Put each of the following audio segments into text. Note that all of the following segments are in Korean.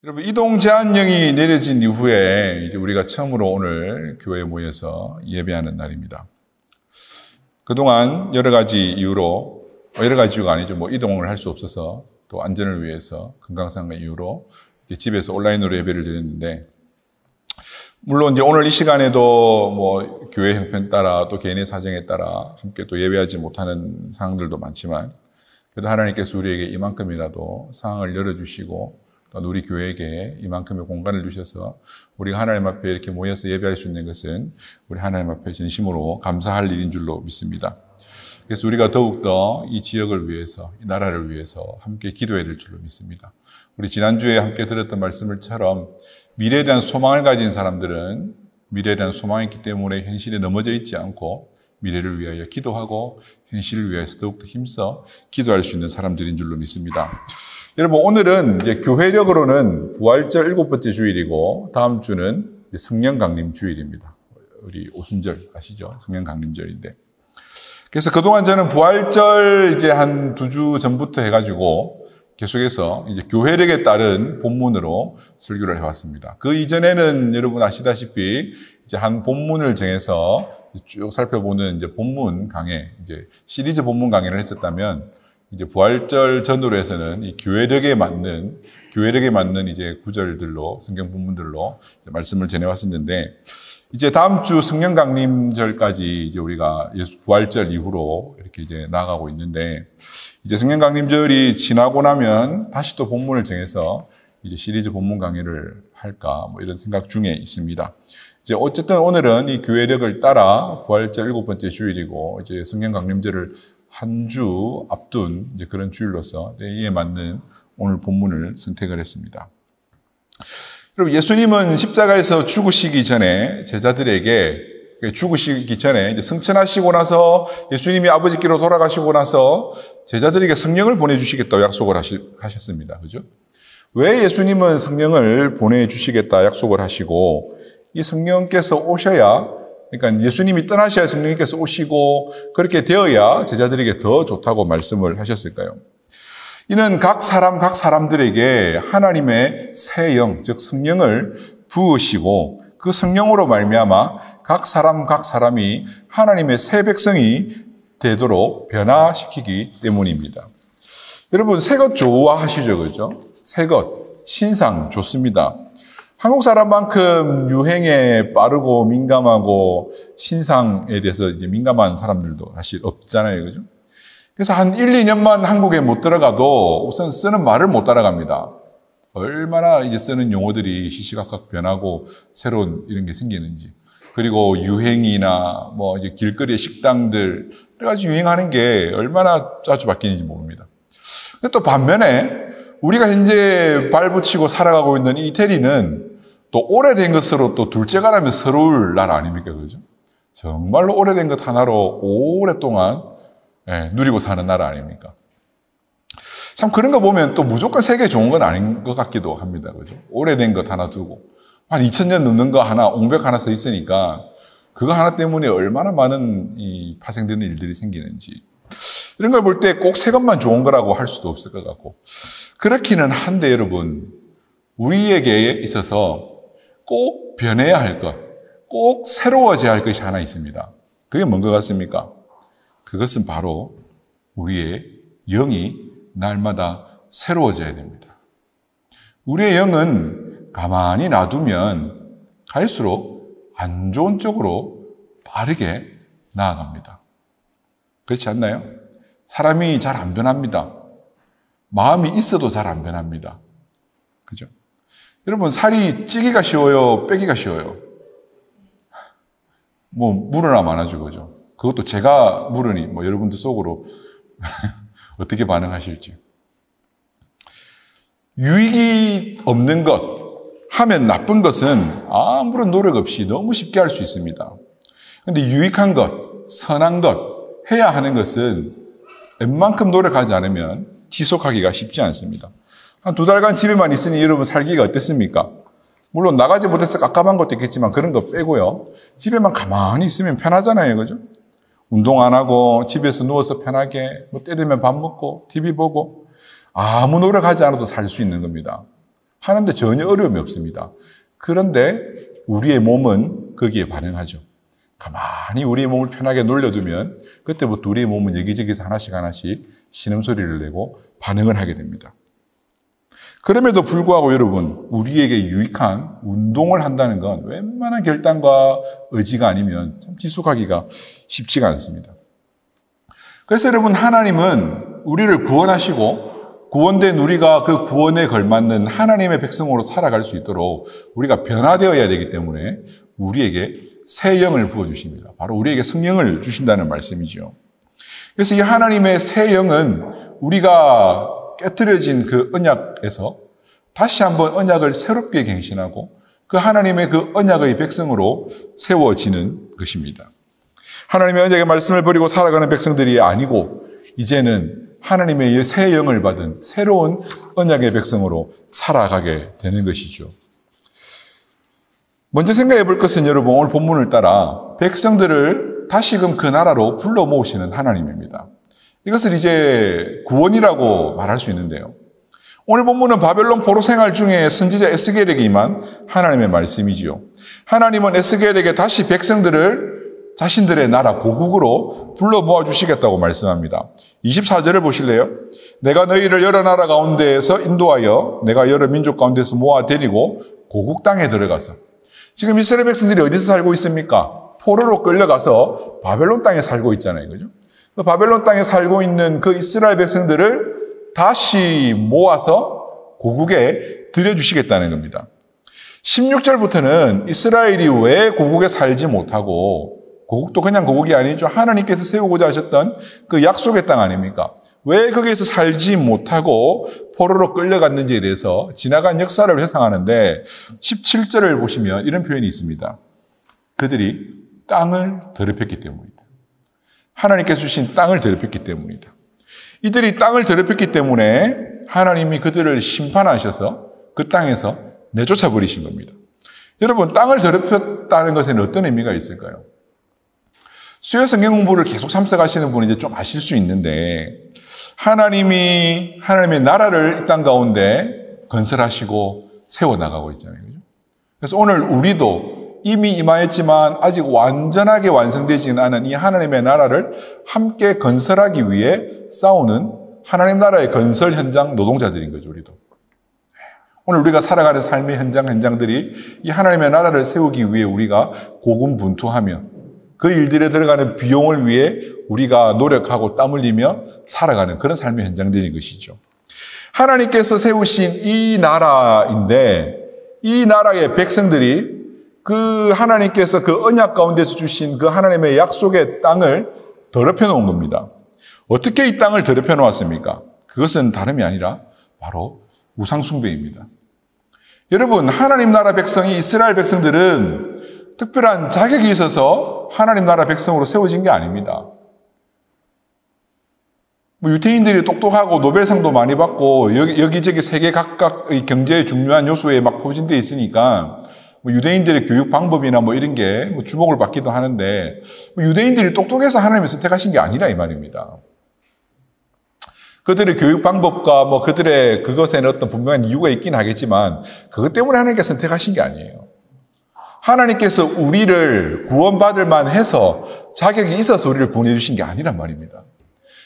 여러분, 이동 제한령이 내려진 이후에 이제 우리가 처음으로 오늘 교회에 모여서 예배하는 날입니다. 그동안 여러 가지 이유로, 여러 가지 이유가 아니죠. 이동을 할 수 없어서 또 안전을 위해서 건강상의 이유로 집에서 온라인으로 예배를 드렸는데, 물론 이제 오늘 이 시간에도 교회 형편 따라 또 개인의 사정에 따라 함께 또 예배하지 못하는 상황들도 많지만, 그래도 하나님께서 우리에게 이만큼이라도 상황을 열어주시고 또 우리 교회에게 이만큼의 공간을 주셔서 우리가 하나님 앞에 이렇게 모여서 예배할 수 있는 것은 우리 하나님 앞에 진심으로 감사할 일인 줄로 믿습니다. 그래서 우리가 더욱더 이 지역을 위해서, 이 나라를 위해서 함께 기도해야 될 줄로 믿습니다. 우리 지난주에 함께 들었던 말씀을처럼 미래에 대한 소망을 가진 사람들은 미래에 대한 소망이 있기 때문에 현실에 넘어져 있지 않고 미래를 위하여 기도하고 현실을 위해서 더욱더 힘써 기도할 수 있는 사람들인 줄로 믿습니다. 여러분, 오늘은 이제 교회력으로는 부활절 7번째 주일이고 다음 주는 성령 강림 주일입니다. 우리 오순절 아시죠? 성령 강림절인데. 그래서 그동안 저는 부활절 이제 한 2주 전부터 해가지고 계속해서 이제 교회력에 따른 본문으로 설교를 해왔습니다. 그 이전에는 여러분 아시다시피 이제 한 본문을 정해서 쭉 살펴보는 이제 본문 강해, 이제 시리즈 본문 강해를 했었다면, 이제 부활절 전후로 해서는 이 교회력에 맞는 이제 구절들로, 성경 본문들로 이제 말씀을 전해왔었는데, 이제 다음 주 성령 강림절까지 이제 우리가 예수 부활절 이후로 이렇게 이제 나아가고 있는데, 이제 성령 강림절이 지나고 나면 다시 또 본문을 정해서 이제 시리즈 본문 강의를 할까, 이런 생각 중에 있습니다. 이제 어쨌든 오늘은 이 교회력을 따라 부활절 7번째 주일이고, 이제 성령 강림절을 한 주 앞둔 이제 그런 주일로서 이에 맞는 오늘 본문을 선택을 했습니다. 여러분, 예수님은 십자가에서 죽으시기 전에 제자들에게, 죽으시기 전에 이제 승천하시고 나서 예수님이 아버지께로 돌아가시고 나서 제자들에게 성령을 보내주시겠다고 약속을 하셨습니다. 그죠? 왜 예수님은 성령을 보내주시겠다 약속을 하시고, 이 성령께서 오셔야, 그러니까 예수님이 떠나셔야 성령님께서 오시고 그렇게 되어야 제자들에게 더 좋다고 말씀을 하셨을까요? 이는 각 사람들에게 하나님의 새 영, 즉 성령을 부으시고 그 성령으로 말미암아 각 사람이 하나님의 새 백성이 되도록 변화시키기 때문입니다. 여러분, 새 것 좋아하시죠, 그죠? 새 것, 신상 좋습니다. 한국 사람만큼 유행에 빠르고 민감하고 신상에 대해서 이제 민감한 사람들도 사실 없잖아요. 그죠? 그래서 한 1, 2년만 한국에 못 들어가도 우선 쓰는 말을 못 따라갑니다. 얼마나 이제 쓰는 용어들이 시시각각 변하고 새로운 이런 게 생기는지. 그리고 유행이나 이제 길거리의 식당들, 여러 가지 유행하는 게 얼마나 자주 바뀌는지 모릅니다. 근데 또 반면에 우리가 현재 발붙이고 살아가고 있는 이태리는 또 오래된 것으로 또 둘째가라면 서러울 나라 아닙니까? 그죠? 정말로 오래된 것 하나로 오랫동안 누리고 사는 나라 아닙니까? 참 그런 거 보면 또 무조건 세계 좋은 건 아닌 것 같기도 합니다. 그죠? 오래된 것 하나 두고 한 2000년 넘는 거 하나, 옹벽 하나 서 있으니까 그거 하나 때문에 얼마나 많은 이 파생되는 일들이 생기는지. 이런 걸 볼 때 꼭 새 것만 좋은 거라고 할 수도 없을 것 같고. 그렇기는 한데 여러분, 우리에게 있어서 꼭 변해야 할 것, 꼭 새로워져야 할 것이 하나 있습니다. 그게 뭔 것 같습니까? 그것은 바로 우리의 영이 날마다 새로워져야 됩니다. 우리의 영은 가만히 놔두면 갈수록 안 좋은 쪽으로 빠르게 나아갑니다. 그렇지 않나요? 사람이 잘 안 변합니다. 마음이 있어도 잘 안 변합니다. 그죠? 여러분, 살이 찌기가 쉬워요? 빼기가 쉬워요? 물으나 마나죠, 그죠? 그것도 제가 물으니, 여러분들 속으로 어떻게 반응하실지. 유익이 없는 것, 하면 나쁜 것은 아무런 노력 없이 너무 쉽게 할 수 있습니다. 근데 유익한 것, 선한 것, 해야 하는 것은 웬만큼 노력하지 않으면 지속하기가 쉽지 않습니다. 한 2달간 집에만 있으니 여러분 살기가 어땠습니까? 물론 나가지 못해서 깝깝한 것도 있겠지만 그런 거 빼고요. 집에만 가만히 있으면 편하잖아요. 그죠? 운동 안 하고 집에서 누워서 편하게 때 되면 밥 먹고 TV 보고 아무 노력하지 않아도 살 수 있는 겁니다. 하는데 전혀 어려움이 없습니다. 그런데 우리의 몸은 거기에 반응하죠. 가만히 우리의 몸을 편하게 놀려두면 그때부터 우리의 몸은 여기저기서 하나씩 신음소리를 내고 반응을 하게 됩니다. 그럼에도 불구하고 여러분, 우리에게 유익한 운동을 한다는 건 웬만한 결단과 의지가 아니면 참 지속하기가 쉽지가 않습니다. 그래서 여러분, 하나님은 우리를 구원하시고 구원된 우리가 그 구원에 걸맞는 하나님의 백성으로 살아갈 수 있도록 우리가 변화되어야 되기 때문에 우리에게 새 영을 부어주십니다. 바로 우리에게 성령을 주신다는 말씀이죠. 그래서 이 하나님의 새 영은 우리가 깨트려진 그 언약에서 다시 한번 언약을 새롭게 갱신하고 그 하나님의 그 언약의 백성으로 세워지는 것입니다. 하나님의 언약의 말씀을 버리고 살아가는 백성들이 아니고 이제는 하나님의 새 영을 받은 새로운 언약의 백성으로 살아가게 되는 것이죠. 먼저 생각해 볼 것은 여러분, 오늘 본문을 따라 백성들을 다시금 그 나라로 불러 모으시는 하나님입니다. 이것을 이제 구원이라고 말할 수 있는데요. 오늘 본문은 바벨론 포로 생활 중에 선지자 에스겔에게 임한 하나님의 말씀이지요. 하나님은 에스겔에게 다시 백성들을 자신들의 나라 고국으로 불러 모아주시겠다고 말씀합니다. 24절을 보실래요? 내가 너희를 여러 나라 가운데에서 인도하여 내가 여러 민족 가운데서 모아 데리고 고국 땅에 들어가서, 지금 이스라엘 백성들이 어디서 살고 있습니까? 포로로 끌려가서 바벨론 땅에 살고 있잖아요. 그죠? 그 바벨론 땅에 살고 있는 그 이스라엘 백성들을 다시 모아서 고국에 들여주시겠다는 겁니다. 16절부터는 이스라엘이 왜 고국에 살지 못하고, 고국도 그냥 고국이 아니죠. 하나님께서 세우고자 하셨던 그 약속의 땅 아닙니까? 왜 거기에서 살지 못하고 포로로 끌려갔는지에 대해서 지나간 역사를 회상하는데 17절을 보시면 이런 표현이 있습니다. 그들이 땅을 더럽혔기 때문이다. 하나님께서 주신 땅을 더럽혔기 때문이다. 이들이 땅을 더럽혔기 때문에 하나님이 그들을 심판하셔서 그 땅에서 내쫓아 버리신 겁니다. 여러분, 땅을 더럽혔다는 것에는 어떤 의미가 있을까요? 수요 성경 공부를 계속 참석하시는 분은 이제 좀 아실 수 있는데, 하나님이 하나님의 나라를 이 땅 가운데 건설하시고 세워나가고 있잖아요. 그죠? 그래서 오늘 우리도 이미 임하였지만 아직 완전하게 완성되지는 않은 이 하나님의 나라를 함께 건설하기 위해 싸우는 하나님 나라의 건설 현장 노동자들인 거죠, 우리도. 오늘 우리가 살아가는 삶의 현장들이 이 하나님의 나라를 세우기 위해 우리가 고군분투하며 그 일들에 들어가는 비용을 위해 우리가 노력하고 땀 흘리며 살아가는 그런 삶의 현장들인 것이죠. 하나님께서 세우신 이 나라인데 이 나라의 백성들이 그 하나님께서 그 언약 가운데서 주신 그 하나님의 약속의 땅을 더럽혀 놓은 겁니다. 어떻게 이 땅을 더럽혀 놓았습니까? 그것은 다름이 아니라 바로 우상숭배입니다. 여러분, 하나님 나라 백성이, 이스라엘 백성들은 특별한 자격이 있어서 하나님 나라 백성으로 세워진 게 아닙니다. 유태인들이 똑똑하고 노벨상도 많이 받고 여기저기 세계 각각의 경제에 중요한 요소에 막 포진되어 있으니까 유대인들의 교육 방법이나 이런 게 주목을 받기도 하는데, 유대인들이 똑똑해서 하나님이 선택하신 게 아니라 이 말입니다. 그들의 교육 방법과 그들의 그것에는 어떤 분명한 이유가 있긴 하겠지만 그것 때문에 하나님께서 선택하신 게 아니에요. 하나님께서 우리를 구원받을 만해서 자격이 있어서 우리를 구원해 주신 게 아니란 말입니다.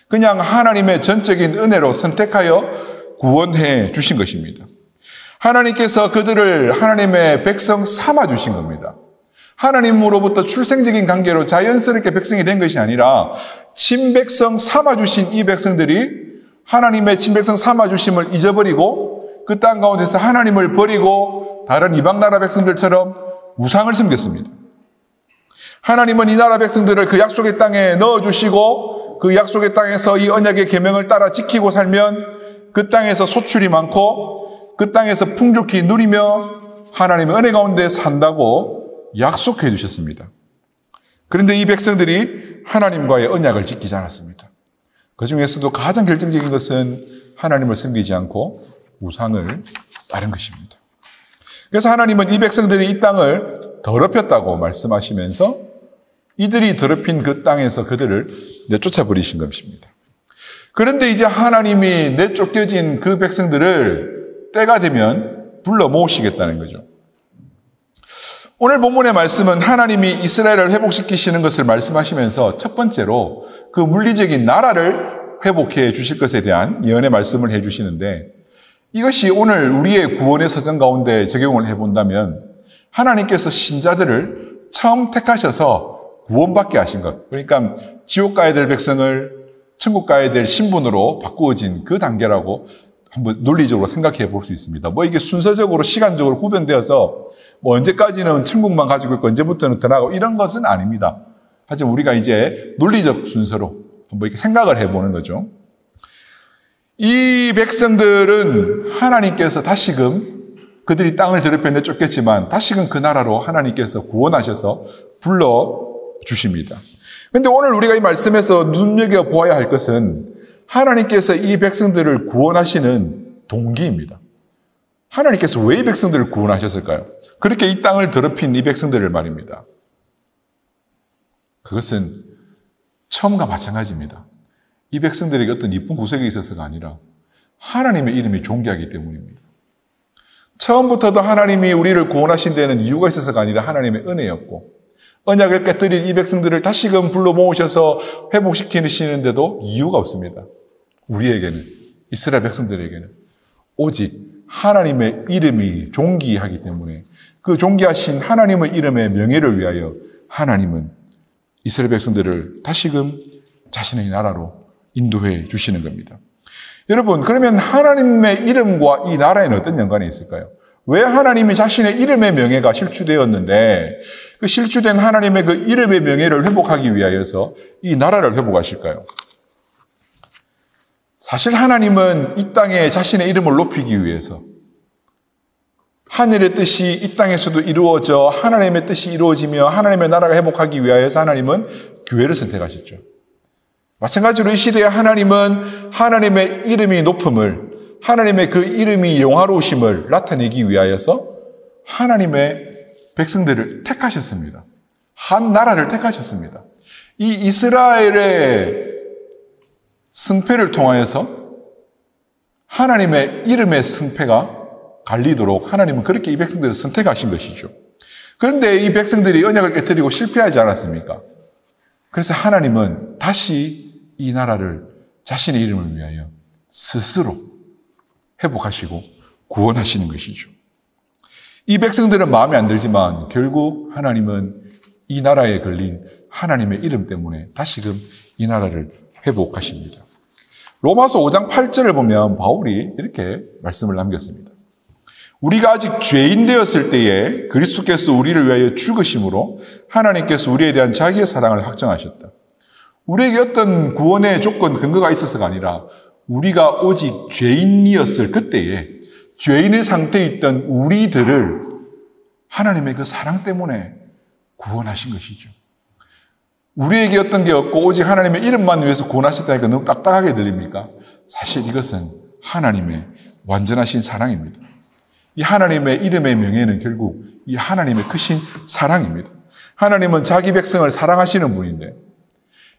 그냥 하나님의 전적인 은혜로 선택하여 구원해 주신 것입니다. 하나님께서 그들을 하나님의 백성 삼아 주신 겁니다. 하나님으로부터 출생적인 관계로 자연스럽게 백성이 된 것이 아니라 친백성 삼아 주신 이 백성들이 하나님의 친백성 삼아 주심을 잊어버리고 그 땅 가운데서 하나님을 버리고 다른 이방 나라 백성들처럼 우상을 섬겼습니다. 하나님은 이 나라 백성들을 그 약속의 땅에 넣어주시고 그 약속의 땅에서 이 언약의 계명을 따라 지키고 살면 그 땅에서 소출이 많고 그 땅에서 풍족히 누리며 하나님의 은혜 가운데 산다고 약속해 주셨습니다. 그런데 이 백성들이 하나님과의 언약을 지키지 않았습니다. 그 중에서도 가장 결정적인 것은 하나님을 섬기지 않고 우상을 따른 것입니다. 그래서 하나님은 이 백성들이 이 땅을 더럽혔다고 말씀하시면서 이들이 더럽힌 그 땅에서 그들을 내쫓아버리신 것입니다. 그런데 이제 하나님이 내쫓겨진 그 백성들을 때가 되면 불러 모으시겠다는 거죠. 오늘 본문의 말씀은 하나님이 이스라엘을 회복시키시는 것을 말씀하시면서 첫 번째로 그 물리적인 나라를 회복해 주실 것에 대한 예언의 말씀을 해 주시는데, 이것이 오늘 우리의 구원의 서정 가운데 적용을 해본다면 하나님께서 신자들을 처음 택하셔서 구원받게 하신 것, 그러니까 지옥 가야 될 백성을 천국 가야 될 신분으로 바꾸어진 그 단계라고 한번 논리적으로 생각해 볼 수 있습니다. 이게 순서적으로 시간적으로 구분되어서 언제까지는 천국만 가지고 있고 언제부터는 더 나가고 이런 것은 아닙니다. 하지만 우리가 이제 논리적 순서로 한번 이렇게 생각을 해보는 거죠. 이 백성들은 하나님께서 다시금 그들이 땅을 더럽혔는데 쫓겼지만 다시금 그 나라로 하나님께서 구원하셔서 불러주십니다. 그런데 오늘 우리가 이 말씀에서 눈여겨보아야 할 것은 하나님께서 이 백성들을 구원하시는 동기입니다. 하나님께서 왜 이 백성들을 구원하셨을까요? 그렇게 이 땅을 더럽힌 이 백성들을 말입니다. 그것은 처음과 마찬가지입니다. 이 백성들에게 어떤 이쁜 구석이 있어서가 아니라 하나님의 이름이 존귀하기 때문입니다. 처음부터도 하나님이 우리를 구원하신 데는 이유가 있어서가 아니라 하나님의 은혜였고, 언약을 깨뜨린 이 백성들을 다시금 불러 모으셔서 회복시키시는데도 이유가 없습니다. 우리에게는, 이스라엘 백성들에게는 오직 하나님의 이름이 존귀하기 때문에 그 존귀하신 하나님의 이름의 명예를 위하여 하나님은 이스라엘 백성들을 다시금 자신의 나라로 인도해 주시는 겁니다. 여러분, 그러면 하나님의 이름과 이 나라에는 어떤 연관이 있을까요? 왜 하나님이 자신의 이름의 명예가 실추되었는데 그 실추된 하나님의 그 이름의 명예를 회복하기 위하여서 이 나라를 회복하실까요? 사실 하나님은 이 땅에 자신의 이름을 높이기 위해서 하늘의 뜻이 이 땅에서도 이루어져 하나님의 뜻이 이루어지며 하나님의 나라가 회복하기 위하여서 하나님은 교회를 선택하셨죠. 마찬가지로 이 시대에 하나님은 하나님의 이름이 높음을, 하나님의 그 이름이 영화로우심을 나타내기 위하여서 하나님의 백성들을 택하셨습니다. 한 나라를 택하셨습니다. 이 이스라엘의 승패를 통하여서 하나님의 이름의 승패가 갈리도록 하나님은 그렇게 이 백성들을 선택하신 것이죠. 그런데 이 백성들이 언약을 깨뜨리고 실패하지 않았습니까? 그래서 하나님은 다시 이 나라를 자신의 이름을 위하여 스스로 회복하시고 구원하시는 것이죠. 이 백성들은 마음에 안 들지만 결국 하나님은 이 나라에 걸린 하나님의 이름 때문에 다시금 이 나라를 회복하십니다. 로마서 5장 8절을 보면 바울이 이렇게 말씀을 남겼습니다. 우리가 아직 죄인 되었을 때에 그리스도께서 우리를 위하여 죽으심으로 하나님께서 우리에 대한 자기의 사랑을 확정하셨다. 우리에게 어떤 구원의 조건, 근거가 있어서가 아니라 우리가 오직 죄인이었을 그때에 죄인의 상태에 있던 우리들을 하나님의 그 사랑 때문에 구원하신 것이죠. 우리에게 어떤 게 없고 오직 하나님의 이름만 위해서 구원하셨다니까 너무 딱딱하게 들립니까? 사실 이것은 하나님의 완전하신 사랑입니다. 이 하나님의 이름의 명예는 결국 이 하나님의 크신 사랑입니다. 하나님은 자기 백성을 사랑하시는 분인데,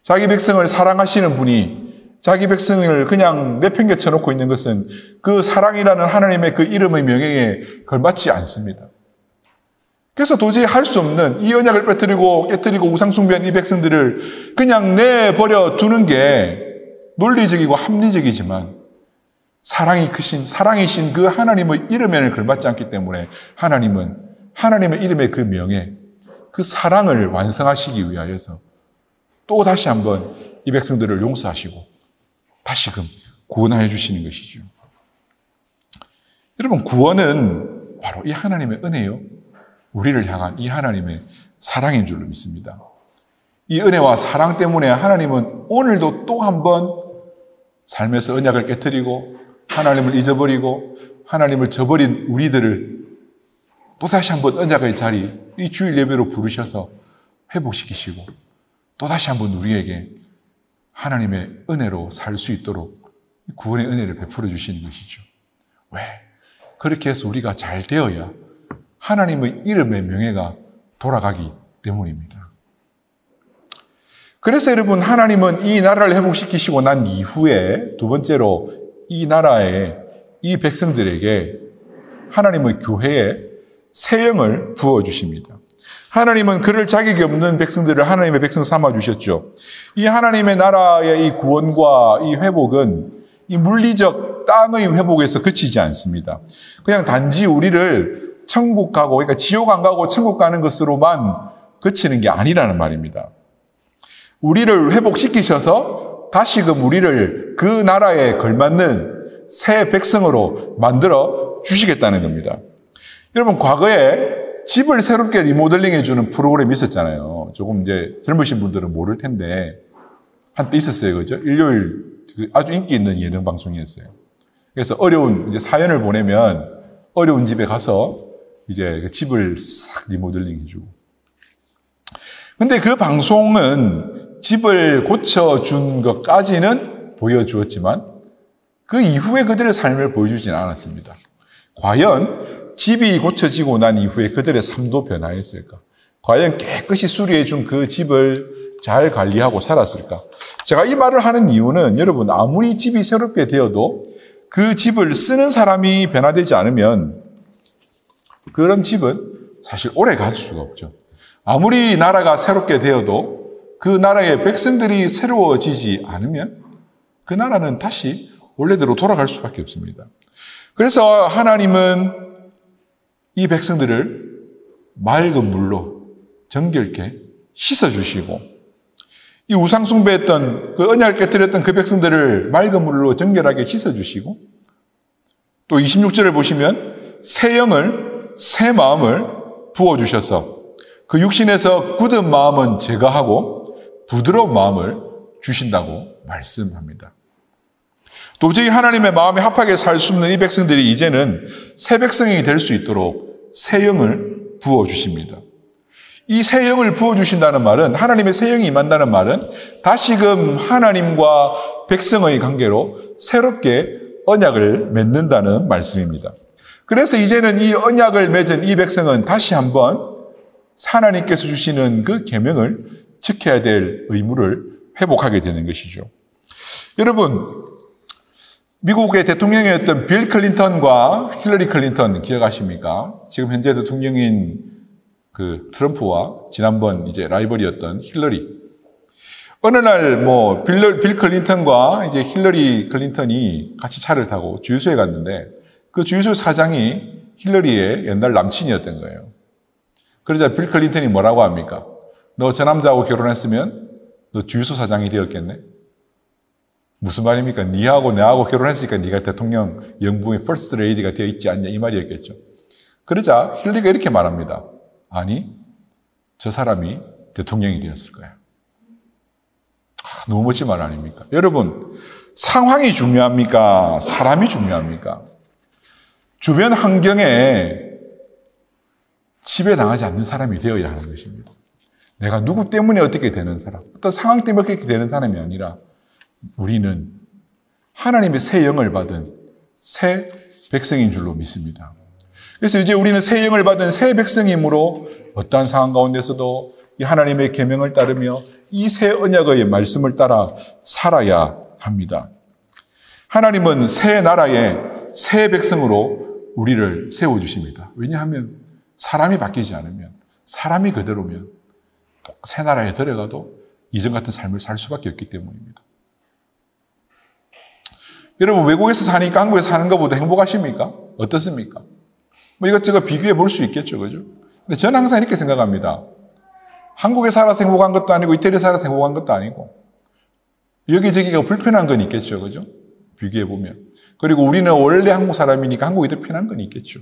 자기 백성을 사랑하시는 분이 자기 백성을 그냥 내팽개쳐 놓고 있는 것은 그 사랑이라는 하나님의 그 이름의 명예에 걸맞지 않습니다. 그래서 도저히 할 수 없는 이 언약을 깨뜨리고 우상숭배한 이 백성들을 그냥 내버려 두는 게 논리적이고 합리적이지만 사랑이 크신, 사랑이신 그 하나님의 이름에는 걸맞지 않기 때문에 하나님은 하나님의 이름의 그 명예, 그 사랑을 완성하시기 위하여서 또 다시 한번 이 백성들을 용서하시고 다시금 구원하여 주시는 것이죠. 여러분, 구원은 바로 이 하나님의 은혜요, 우리를 향한 이 하나님의 사랑인 줄로 믿습니다. 이 은혜와 사랑 때문에 하나님은 오늘도 또 한 번 삶에서 언약을 깨뜨리고 하나님을 잊어버리고 하나님을 저버린 우리들을 또다시 한번 언약의 자리, 이 주일 예배로 부르셔서 회복시키시고 또다시 한번 우리에게 하나님의 은혜로 살 수 있도록 구원의 은혜를 베풀어 주시는 것이죠. 왜? 그렇게 해서 우리가 잘 되어야 하나님의 이름의 명예가 돌아가기 때문입니다. 그래서 여러분, 하나님은 이 나라를 회복시키시고 난 이후에 두 번째로 이 나라의 이 백성들에게 하나님의 교회에 새 영을 부어주십니다. 하나님은 그럴 자격이 없는 백성들을 하나님의 백성 삼아주셨죠. 이 하나님의 나라의 이 구원과 이 회복은 이 물리적 땅의 회복에서 그치지 않습니다. 그냥 단지 우리를 천국 가고, 그러니까 지옥 안 가고 천국 가는 것으로만 그치는 게 아니라는 말입니다. 우리를 회복시키셔서 다시금 우리를 그 나라에 걸맞는 새 백성으로 만들어 주시겠다는 겁니다. 여러분, 과거에 집을 새롭게 리모델링 해주는 프로그램이 있었잖아요. 조금 이제 젊으신 분들은 모를 텐데, 한때 있었어요. 그죠? 일요일 아주 인기 있는 예능 방송이었어요. 그래서 어려운 이제 사연을 보내면 어려운 집에 가서 이제 그 집을 싹 리모델링 해주고. 근데 그 방송은 집을 고쳐준 것까지는 보여주었지만 그 이후에 그들의 삶을 보여주지는 않았습니다. 과연 집이 고쳐지고 난 이후에 그들의 삶도 변화했을까? 과연 깨끗이 수리해준 그 집을 잘 관리하고 살았을까? 제가 이 말을 하는 이유는 여러분, 아무리 집이 새롭게 되어도 그 집을 쓰는 사람이 변화되지 않으면 그런 집은 사실 오래 갈 수가 없죠. 아무리 나라가 새롭게 되어도 그 나라의 백성들이 새로워지지 않으면 그 나라는 다시 원래대로 돌아갈 수밖에 없습니다. 그래서 하나님은 이 백성들을 맑은 물로 정결케 씻어주시고, 이 우상숭배했던 그 언약을 깨뜨렸던 그 백성들을 맑은 물로 정결하게 씻어주시고, 또 26절을 보시면 새 영을, 새 마음을 부어주셔서 그 육신에서 굳은 마음은 제거하고 부드러운 마음을 주신다고 말씀합니다. 도저히 하나님의 마음에 합하게 살 수 없는 이 백성들이 이제는 새 백성이 될 수 있도록 새 영을 부어주십니다. 이 새 영을 부어주신다는 말은, 하나님의 새 영이 임한다는 말은 다시금 하나님과 백성의 관계로 새롭게 언약을 맺는다는 말씀입니다. 그래서 이제는 이 언약을 맺은 이 백성은 다시 한번 하나님께서 주시는 그 계명을 지켜야 될 의무를 회복하게 되는 것이죠. 여러분, 미국의 대통령이었던 빌 클린턴과 힐러리 클린턴 기억하십니까? 지금 현재 대통령인 그 트럼프와 지난번 이제 라이벌이었던 힐러리. 어느 날 빌 클린턴과 이제 힐러리 클린턴이 같이 차를 타고 주유소에 갔는데 그 주유소 사장이 힐러리의 옛날 남친이었던 거예요. 그러자 빌 클린턴이 뭐라고 합니까? 너 저 남자하고 결혼했으면 너 주유소 사장이 되었겠네? 무슨 말입니까? 니하고 내하고 결혼했으니까 네가 대통령 영부인 퍼스트 레이디가 되어 있지 않냐, 이 말이었겠죠. 그러자 힐러리가 이렇게 말합니다. 아니, 저 사람이 대통령이 되었을 거야. 너무 멋진 말 아닙니까? 여러분, 상황이 중요합니까? 사람이 중요합니까? 주변 환경에 지배당하지 않는 사람이 되어야 하는 것입니다. 내가 누구 때문에 어떻게 되는 사람, 어떤 상황 때문에 어떻게 되는 사람이 아니라 우리는 하나님의 새 영을 받은 새 백성인 줄로 믿습니다. 그래서 이제 우리는 새 영을 받은 새 백성이므로 어떠한 상황 가운데서도 이 하나님의 계명을 따르며 이 새 언약의 말씀을 따라 살아야 합니다. 하나님은 새 나라의 새 백성으로 우리를 세워주십니다. 왜냐하면 사람이 바뀌지 않으면, 사람이 그대로면 새 나라에 들어가도 이전 같은 삶을 살 수밖에 없기 때문입니다. 여러분, 외국에서 사니까 한국에서 사는 것보다 행복하십니까? 어떻습니까? 이것저것 비교해 볼 수 있겠죠, 그죠? 근데 저는 항상 이렇게 생각합니다. 한국에 살아서 행복한 것도 아니고, 이태리에 살아서 행복한 것도 아니고, 여기저기가 불편한 건 있겠죠, 그죠? 비교해 보면. 그리고 우리는 원래 한국 사람이니까 한국이 더 편한 건 있겠죠.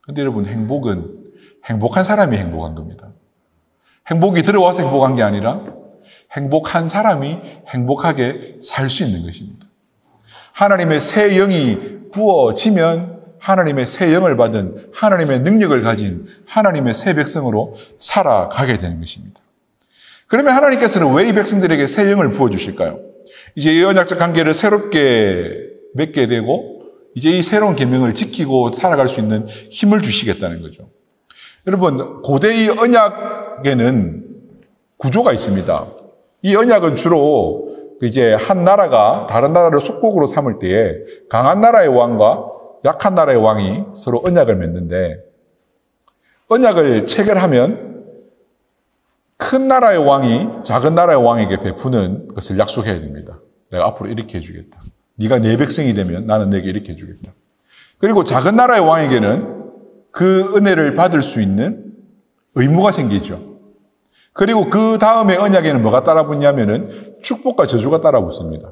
근데 여러분, 행복은 행복한 사람이 행복한 겁니다. 행복이 들어와서 행복한 게 아니라 행복한 사람이 행복하게 살 수 있는 것입니다. 하나님의 새 영이 부어지면 하나님의 새 영을 받은, 하나님의 능력을 가진 하나님의 새 백성으로 살아가게 되는 것입니다. 그러면 하나님께서는 왜 이 백성들에게 새 영을 부어주실까요? 이제 이 언약적 관계를 새롭게 맺게 되고 이제 이 새로운 계명을 지키고 살아갈 수 있는 힘을 주시겠다는 거죠. 여러분, 고대의 언약에는 구조가 있습니다. 이 언약은 주로 이제 한 나라가 다른 나라를 속국으로 삼을 때에 강한 나라의 왕과 약한 나라의 왕이 서로 언약을 맺는데 언약을 체결하면 큰 나라의 왕이 작은 나라의 왕에게 베푸는 것을 약속해야 됩니다. 내가 앞으로 이렇게 해주겠다. 네가 내 백성이 되면 나는 내게 이렇게 해주겠다. 그리고 작은 나라의 왕에게는 그 은혜를 받을 수 있는 의무가 생기죠. 그리고 그 다음에 언약에는 뭐가 따라 붙냐면은 축복과 저주가 따라 붙습니다.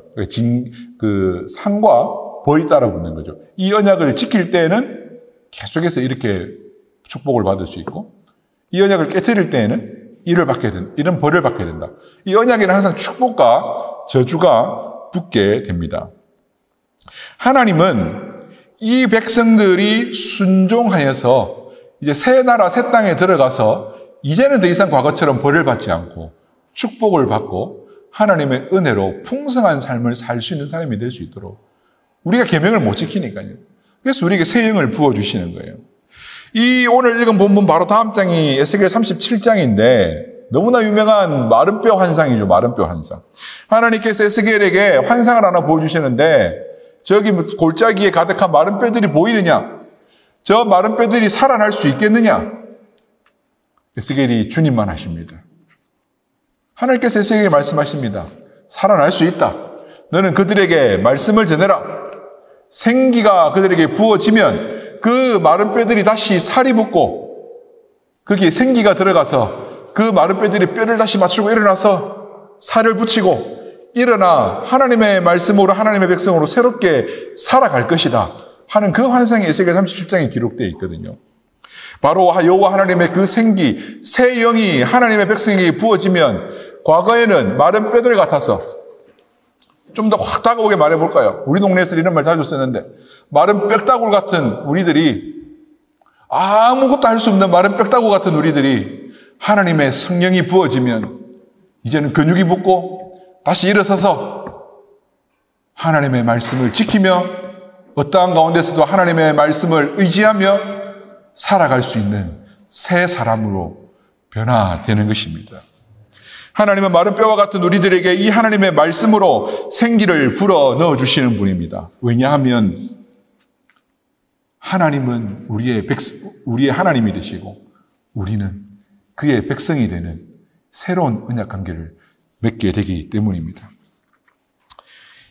상과 벌이 따라 붙는 거죠. 이 언약을 지킬 때에는 계속해서 이렇게 축복을 받을 수 있고, 이 언약을 깨트릴 때에는 이런 벌을 받게 된다. 이 언약에는 항상 축복과 저주가 붙게 됩니다. 하나님은 이 백성들이 순종하여서 이제 새 나라 새 땅에 들어가서 이제는 더 이상 과거처럼 벌을 받지 않고 축복을 받고 하나님의 은혜로 풍성한 삶을 살 수 있는 사람이 될 수 있도록 우리가 계명을 못 지키니까요. 그래서 우리에게 새 영을 부어주시는 거예요. 이 오늘 읽은 본문 바로 다음 장이 에스겔 37장인데 너무나 유명한 마른 뼈 환상이죠. 마른 뼈 환상. 하나님께서 에스겔에게 환상을 하나 보여주시는데 저기 골짜기에 가득한 마른 뼈들이 보이느냐? 저 마른 뼈들이 살아날 수 있겠느냐? 에스겔이 주님만 하십니다. 하나님께서 에스겔에게 말씀하십니다. 살아날 수 있다. 너는 그들에게 말씀을 전해라. 생기가 그들에게 부어지면 그 마른 뼈들이 다시 살이 붙고 거기에 생기가 들어가서 그 마른 뼈들이 뼈를 다시 맞추고 일어나서 살을 붙이고 일어나 하나님의 말씀으로 하나님의 백성으로 새롭게 살아갈 것이다 하는 그 환상이 에스겔 37장에 기록되어 있거든요. 바로 여호와 하나님의 그 생기, 새 영이 하나님의 백성에게 부어지면 과거에는 마른 뼈들 같아서 좀 더 확 다가오게 말해볼까요? 우리 동네에서 이런 말 자주 쓰는데 마른 뼈다굴 같은 우리들이 아무것도 할 수 없는 마른 뼈다굴 같은 우리들이 하나님의 성령이 부어지면 이제는 근육이 붙고 다시 일어서서 하나님의 말씀을 지키며 어떠한 가운데서도 하나님의 말씀을 의지하며 살아갈 수 있는 새 사람으로 변화되는 것입니다. 하나님은 마른 뼈와 같은 우리들에게 이 하나님의 말씀으로 생기를 불어 넣어주시는 분입니다. 왜냐하면 하나님은 우리의 하나님이 되시고 우리는 그의 백성이 되는 새로운 언약 관계를 맺게 되기 때문입니다.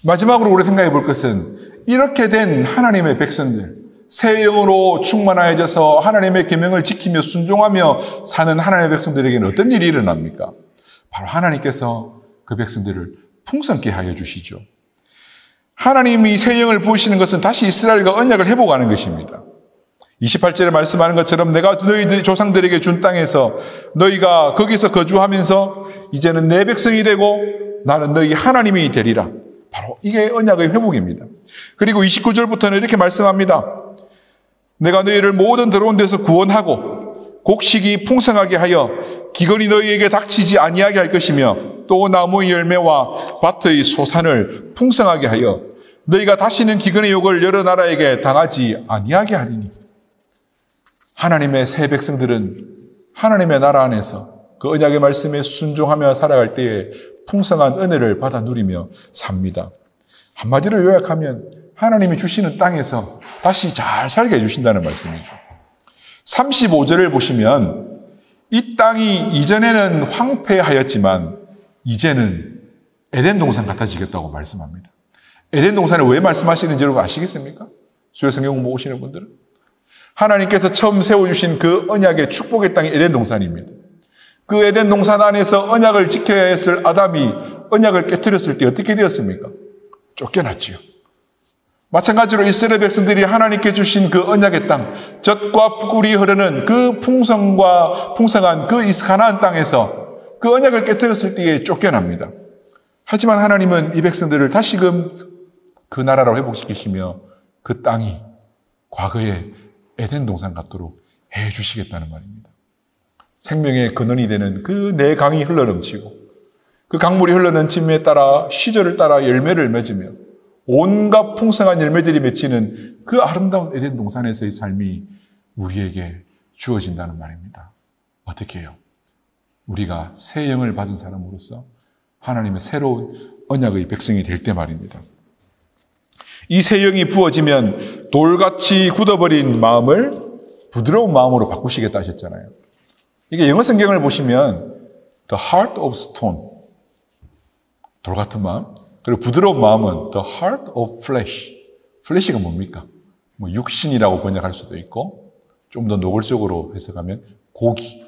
마지막으로 우리 생각해 볼 것은 이렇게 된 하나님의 백성들, 새 영으로 충만하여져서 하나님의 계명을 지키며 순종하며 사는 하나님의 백성들에게는 어떤 일이 일어납니까? 바로 하나님께서 그 백성들을 풍성케 하여 주시죠. 하나님이 새 영을 부으시는 것은 다시 이스라엘과 언약을 회복하는 것입니다. 28절에 말씀하는 것처럼 내가 너희 조상들에게 준 땅에서 너희가 거기서 거주하면서 이제는 내 백성이 되고 나는 너희 하나님이 되리라. 바로 이게 언약의 회복입니다. 그리고 29절부터는 이렇게 말씀합니다. 내가 너희를 모든 더러운 데서 구원하고 곡식이 풍성하게 하여 기근이 너희에게 닥치지 아니하게 할 것이며 또 나무의 열매와 밭의 소산을 풍성하게 하여 너희가 다시는 기근의 욕을 여러 나라에게 당하지 아니하게 하리니. 하나님의 새 백성들은 하나님의 나라 안에서 그 언약의 말씀에 순종하며 살아갈 때에 풍성한 은혜를 받아 누리며 삽니다. 한마디로 요약하면 하나님이 주시는 땅에서 다시 잘 살게 해주신다는 말씀이죠. 35절을 보시면 이 땅이 이전에는 황폐하였지만 이제는 에덴 동산 같아지겠다고 말씀합니다. 에덴 동산을 왜 말씀하시는지 여러분 아시겠습니까? 수요 성경 공부하시는 분들은 하나님께서 처음 세워주신 그 언약의 축복의 땅이 에덴 동산입니다. 그 에덴 동산 안에서 언약을 지켜야 했을 아담이 언약을 깨뜨렸을 때 어떻게 되었습니까? 쫓겨났지요. 마찬가지로 이스라엘 백성들이 하나님께 주신 그 언약의 땅, 젖과 꿀이 흐르는 그 풍성한 그 가나안 땅에서 그 언약을 깨뜨렸을 때에 쫓겨납니다. 하지만 하나님은 이 백성들을 다시금 그 나라로 회복시키시며 그 땅이 과거의 에덴 동산 같도록 해주시겠다는 말입니다. 생명의 근원이 되는 그 내 강이 흘러넘치고 그 강물이 흘러넘침에 따라 시절을 따라 열매를 맺으며 온갖 풍성한 열매들이 맺히는 그 아름다운 에덴 동산에서의 삶이 우리에게 주어진다는 말입니다. 어떻게 해요? 우리가 새 영을 받은 사람으로서 하나님의 새로운 언약의 백성이 될 때 말입니다. 이 새 영이 부어지면 돌같이 굳어버린 마음을 부드러운 마음으로 바꾸시겠다 하셨잖아요. 이게 영어 성경을 보시면 the heart of stone, 돌 같은 마음, 그리고 부드러운 마음은 the heart of flesh. flesh가 뭡니까? 뭐 육신이라고 번역할 수도 있고 좀 더 노골적으로 해석하면 고기,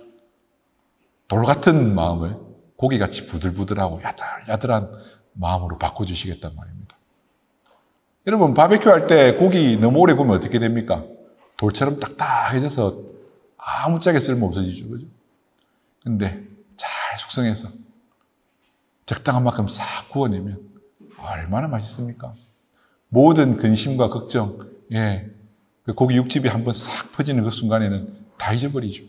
돌 같은 마음을 고기같이 부들부들하고 야들야들한 마음으로 바꿔주시겠단 말입니다. 여러분 바베큐 할 때 고기 너무 오래 구우면 어떻게 됩니까? 돌처럼 딱딱해져서 아무짝에 쓸모 없어지죠. 그죠? 근데 잘 숙성해서 적당한 만큼 싹 구워내면 얼마나 맛있습니까? 모든 근심과 걱정, 그 고기 육즙이 한번 싹 퍼지는 그 순간에는 다 잊어버리죠.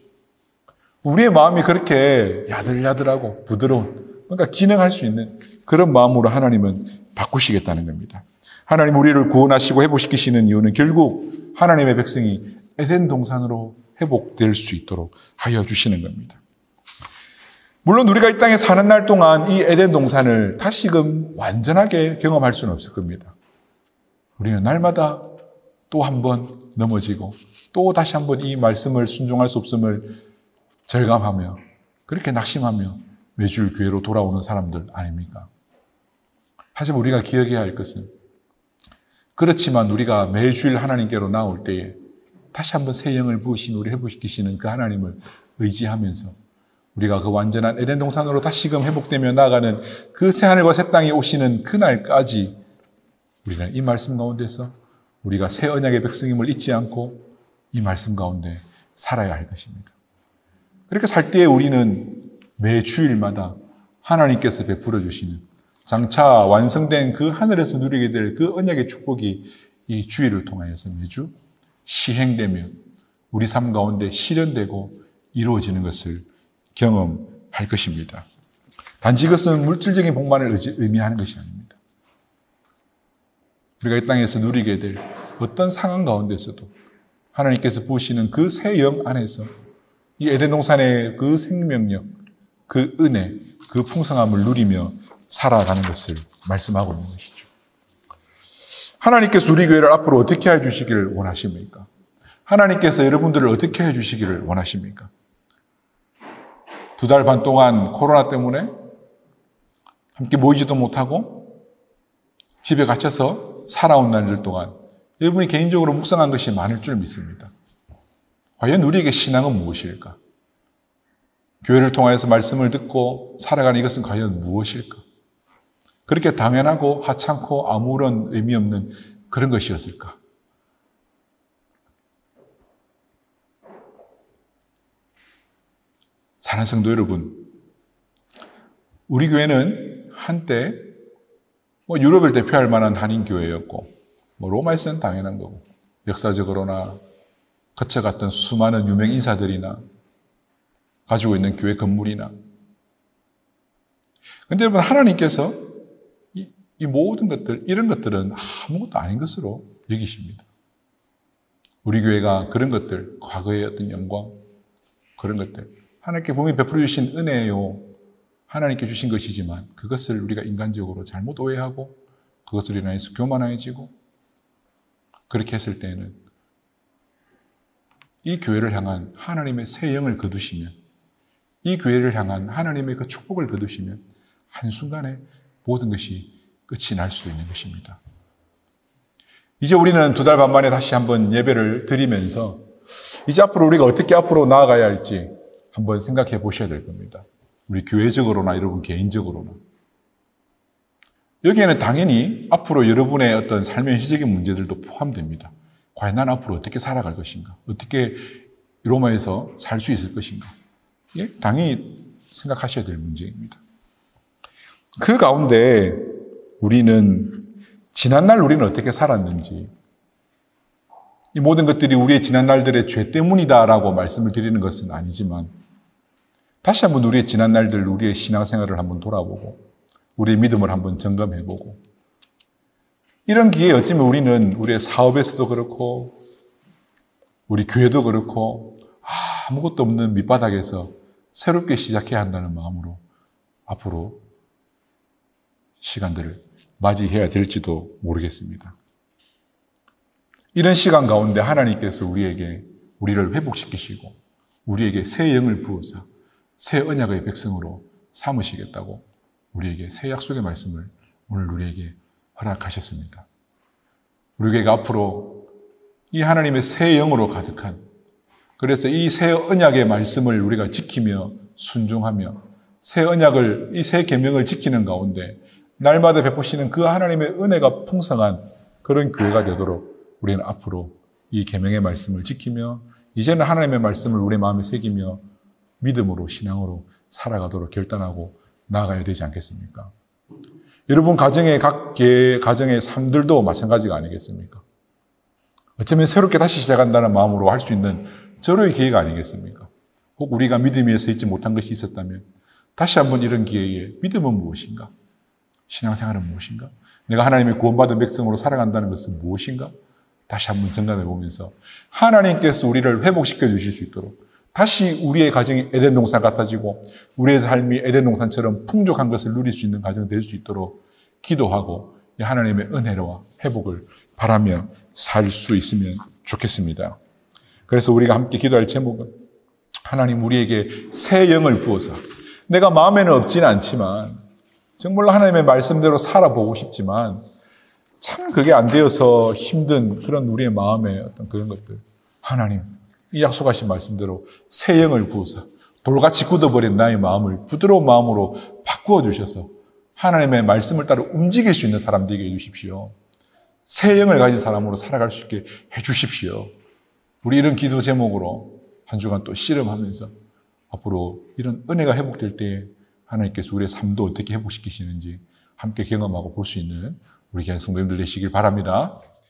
우리의 마음이 그렇게 야들야들하고 부드러운, 그러니까 기능할 수 있는 그런 마음으로 하나님은 바꾸시겠다는 겁니다. 하나님 우리를 구원하시고 회복시키시는 이유는 결국 하나님의 백성이 에덴 동산으로 회복될 수 있도록 하여 주시는 겁니다. 물론 우리가 이 땅에 사는 날 동안 이 에덴 동산을 다시금 완전하게 경험할 수는 없을 겁니다. 우리는 날마다 또 한 번 넘어지고 또 다시 한 번 이 말씀을 순종할 수 없음을 절감하며 그렇게 낙심하며 매주 교회로 돌아오는 사람들 아닙니까? 하지만 우리가 기억해야 할 것은 그렇지만 우리가 매주일 하나님께로 나올 때에 다시 한번 새 영을 부으시며 우리 회복시키시는 그 하나님을 의지하면서 우리가 그 완전한 에덴 동산으로 다시금 회복되며 나아가는 그 새하늘과 새 땅이 오시는 그날까지 우리는 이 말씀 가운데서 우리가 새 언약의 백성임을 잊지 않고 이 말씀 가운데 살아야 할 것입니다. 그렇게 살 때에 우리는 매 주일마다 하나님께서 베풀어 주시는 장차 완성된 그 하늘에서 누리게 될 그 언약의 축복이 이 주일을 통하여서 매주 시행되며 우리 삶 가운데 실현되고 이루어지는 것을 경험할 것입니다. 단지 이것은 물질적인 복만을 의미하는 것이 아닙니다. 우리가 이 땅에서 누리게 될 어떤 상황 가운데서도 하나님께서 부으시는 그 새 영 안에서 이 에덴 동산의 그 생명력, 그 은혜, 그 풍성함을 누리며 살아가는 것을 말씀하고 있는 것이죠. 하나님께서 우리 교회를 앞으로 어떻게 해주시기를 원하십니까? 하나님께서 여러분들을 어떻게 해주시기를 원하십니까? 2달 반 동안 코로나 때문에 함께 모이지도 못하고 집에 갇혀서 살아온 날들 동안 여러분이 개인적으로 묵상한 것이 많을 줄 믿습니다. 과연 우리에게 신앙은 무엇일까? 교회를 통하여서 말씀을 듣고 살아가는 이것은 과연 무엇일까? 그렇게 당연하고 하찮고 아무런 의미 없는 그런 것이었을까? 사랑하는 성도 여러분, 우리 교회는 한때 유럽을 대표할 만한 한인교회였고 로마에서는 당연한 거고 역사적으로나 거쳐갔던 수많은 유명 인사들이나 가지고 있는 교회 건물이나 근데 여러분 하나님께서 이 모든 것들, 이런 것들은 아무것도 아닌 것으로 여기십니다. 우리 교회가 그런 것들, 과거의 어떤 영광, 그런 것들, 하나님께 분명히 베풀어 주신 은혜요, 하나님께 주신 것이지만 그것을 우리가 인간적으로 잘못 오해하고 그것으로 인해서 교만해지고 그렇게 했을 때에는 이 교회를 향한 하나님의 새 영을 거두시면 이 교회를 향한 하나님의 그 축복을 거두시면 한순간에 모든 것이 끝이 날 수도 있는 것입니다. 이제 우리는 2달 반 만에 다시 한번 예배를 드리면서 이제 앞으로 우리가 어떻게 앞으로 나아가야 할지 한번 생각해 보셔야 될 겁니다. 우리 교회적으로나 여러분 개인적으로나. 여기에는 당연히 앞으로 여러분의 어떤 삶의 현실적인 문제들도 포함됩니다. 과연 난 앞으로 어떻게 살아갈 것인가? 어떻게 로마에서 살 수 있을 것인가? 예? 당연히 생각하셔야 될 문제입니다. 그 가운데 우리는 지난날 우리는 어떻게 살았는지 이 모든 것들이 우리의 지난날들의 죄 때문이다라고 말씀을 드리는 것은 아니지만 다시 한번 우리의 지난날들, 우리의 신앙생활을 한번 돌아보고 우리의 믿음을 한번 점검해보고 이런 기회에 어쩌면 우리는 우리의 사업에서도 그렇고 우리 교회도 그렇고 아무것도 없는 밑바닥에서 새롭게 시작해야 한다는 마음으로 앞으로 시간들을 맞이해야 될지도 모르겠습니다. 이런 시간 가운데 하나님께서 우리를 회복시키시고 우리에게 새 영을 부어서 새 언약의 백성으로 삼으시겠다고 우리에게 새 약속의 말씀을 오늘 우리에게 허락하셨습니다. 우리 교회가 앞으로 이 하나님의 새 영으로 가득한, 그래서 이 새 언약의 말씀을 우리가 지키며 순종하며 새 언약을, 이 새 계명을 지키는 가운데 날마다 베푸시는 그 하나님의 은혜가 풍성한 그런 교회가 되도록 우리는 앞으로 이 계명의 말씀을 지키며 이제는 하나님의 말씀을 우리 마음에 새기며 믿음으로 신앙으로 살아가도록 결단하고 나아가야 되지 않겠습니까? 여러분 가정의 각 개의 가정의 삶들도 마찬가지가 아니겠습니까? 어쩌면 새롭게 다시 시작한다는 마음으로 할 수 있는 절호의 기회가 아니겠습니까? 혹 우리가 믿음 위에 서 있지 못한 것이 있었다면 다시 한번 이런 기회에 믿음은 무엇인가? 신앙생활은 무엇인가? 내가 하나님의 구원받은 백성으로 살아간다는 것은 무엇인가? 다시 한번 점검해 보면서 하나님께서 우리를 회복시켜 주실 수 있도록 다시 우리의 가정이 에덴 동산 같아지고 우리의 삶이 에덴 동산처럼 풍족한 것을 누릴 수 있는 가정 될 수 있도록 기도하고 하나님의 은혜와 회복을 바라며 살 수 있으면 좋겠습니다. 그래서 우리가 함께 기도할 제목은 하나님 우리에게 새 영을 부어서 내가 마음에는 없지는 않지만 정말로 하나님의 말씀대로 살아보고 싶지만 참 그게 안 되어서 힘든 그런 우리의 마음의 어떤 그런 것들 하나님 이 약속하신 말씀대로 새 영을 부어서 돌같이 굳어버린 나의 마음을 부드러운 마음으로 바꾸어 주셔서 하나님의 말씀을 따라 움직일 수 있는 사람 되게 해주십시오. 새 영을 가진 사람으로 살아갈 수 있게 해주십시오. 우리 이런 기도 제목으로 한 주간 또 씨름하면서 앞으로 이런 은혜가 회복될 때 하나님께서 우리의 삶도 어떻게 회복시키시는지 함께 경험하고 볼 수 있는 우리 교회 성도님들 되시길 바랍니다.